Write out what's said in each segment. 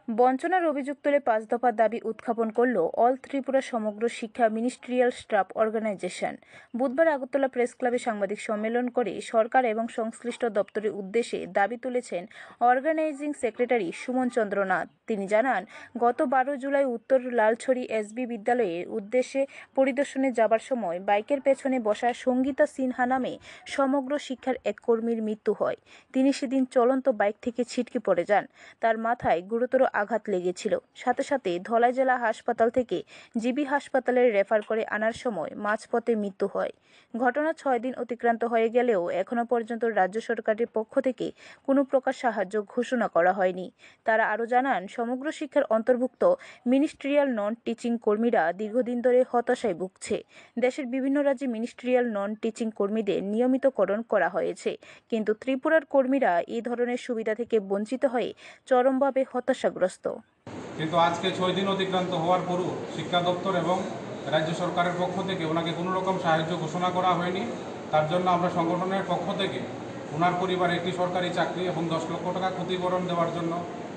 বঞ্চনার অভিযোগ তুলে 5 দফা দাবি উত্থাপন করল অল ত্রিপুরা সমগ্র শিক্ষা মিনিস্ট্রিয়াল স্টাফ অর্গানাইজেশন। বুধবার আগরতলা প্রেস ক্লাবে সাংবাদিক সম্মেলন করে সরকার এবং সংশ্লিষ্ট দপ্তরের উদ্দেশ্যে দাবি তুলেছেন অর্গানাইজিং সেক্রেটারি সুমন চন্দ্র নাথ। তিনি জানান, গত 12 জুলাই উত্তর লালছড়ি এসবি বিদ্যালয়ের উদ্দেশ্যে পরিদর্শনে যাবার সময় বাইকের পেছনে বসা সঙ্গীতা সিনহা নামে সমগ্র শিক্ষার এক কর্মীর মৃত্যু হয়। তিনি সেদিন চলন্ত বাইক থেকে ছিটকে পড়ে যান। তার মাথায় গুরুতর আঘাত লেগেছিল। সাথে সাথে ধলাই জেলা হাসপাতাল থেকে জিবি হাসপাতালে রেফার করে আনার সময় মাঝপথে মৃত্যু হয়। ঘটনা 6 দিন অতিক্রান্ত হয়ে গেলেও এখনও পর্যন্ত রাজ্য সরকারের পক্ষ থেকে কোনো প্রকার সাহায্য ঘোষণা করা হয়নি। তারা আরও জানান, সমগ্র শিক্ষার অন্তর্ভুক্ত মিনিস্ট্রিয়াল নন টিচিং কর্মীরা দীর্ঘদিন ধরে হতাশায় ভুগছে। দেশের বিভিন্ন রাজ্যে মিনিস্ট্রিয়াল নন টিচিং কর্মীদের নিয়মিতকরণ করা হয়েছে, কিন্তু ত্রিপুরার কর্মীরা এই ধরনের সুবিধা থেকে বঞ্চিত হয়ে চরমভাবে হতাশাগ্রস্ত। কিন্তু আজকে 6 দিন অতিক্রান্ত হওয়ার পরও শিক্ষা দপ্তর এবং রাজ্য সরকারের পক্ষ থেকে ওনাকে কোনো রকম সাহায্য ঘোষণা করা হয়নি। তার জন্য আমরা সংগঠনের পক্ষ থেকে ওনার পরিবারে একটি সরকারি চাকরি এবং 10 লক্ষ টাকা ক্ষতিপূরণ দেওয়ার জন্য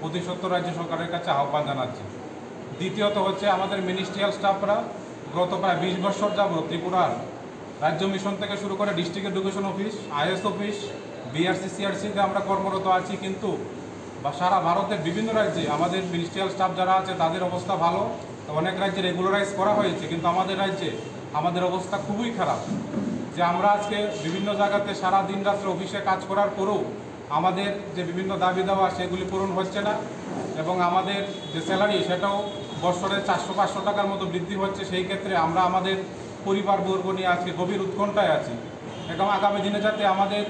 অতি সত্বর রাজ্য সরকারের কাছে আহ্বান জানাচ্ছি। দ্বিতীয়ত হচ্ছে, আমাদের মিনিস্ট্রিয়াল স্টাফরা গত প্রায় 20 বছর যাবত ত্রিপুরার রাজ্য মিশন থেকে শুরু করে district education office, IS office, BRC, সিআরসিতে আমরা কর্মরত আছি। কিন্তু সারা ভারতের বিভিন্ন রাজ্যে আমাদের মিনিস্ট্রিয়াল স্টাফ যারা আছে তাদের অবস্থা ভালো, অনেক রাজ্যে রেগুলারাইজ করা হয়েছে, কিন্তু আমাদের রাজ্যে আমাদের অবস্থা খুবই খারাপ। যে আমরা আজকে বিভিন্ন জায়গাতে সারা দিন রাত্রে অফিসে কাজ করার পরেও আমাদের যে বিভিন্ন দাবি দেওয়া সেগুলি পূরণ হচ্ছে না, এবং আমাদের যে স্যালারি সেটাও বছরে 400-500 টাকার মতো বৃদ্ধি হচ্ছে। সেই ক্ষেত্রে আমরা আমাদের পরিবারবর্গ নিয়ে আজকে গভীর উৎকণ্ঠায় আছি, এবং আগামী দিনে যাতে আমাদের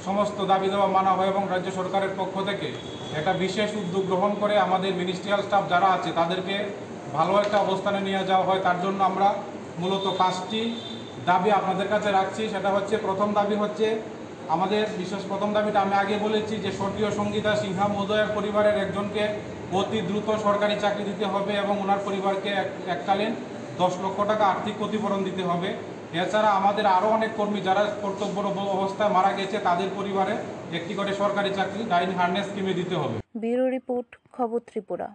সমস্ত দাবি দেওয়া মানা হয় এবং রাজ্য সরকারের পক্ষ থেকে একটা বিশেষ উদ্যোগ গ্রহণ করে আমাদের মিনিস্ট্রিয়াল স্টাফ যারা আছে তাদেরকে ভালো একটা অবস্থানে নিয়ে যাওয়া হয়। তার জন্য আমরা মূলত 5টি দাবি আপনাদের কাছে রাখছি। সেটা হচ্ছে, প্রথম দাবি হচ্ছে আমাদের প্রথম দাবিটা আমি আগে বলেছি যে স্বর্গীয় সঙ্গীতা সিনহা মহোদয়ের পরিবারের একজনকে অতি দ্রুত সরকারি চাকরি দিতে হবে এবং ওনার পরিবারকে এককালীন 10 লক্ষ টাকা আর্থিক ক্ষতিপূরণ দিতে হবে। এছাড়া আমাদের আরও অনেক কর্মী যারা কর্তব্যরত অবস্থায় মারা গেছে তাদের পরিবারে একটি করে সরকারি চাকরি ডাইন হার্নেস স্কিমে দিতে হবে। ব্যুরো রিপোর্ট, খবর ত্রিপুরা।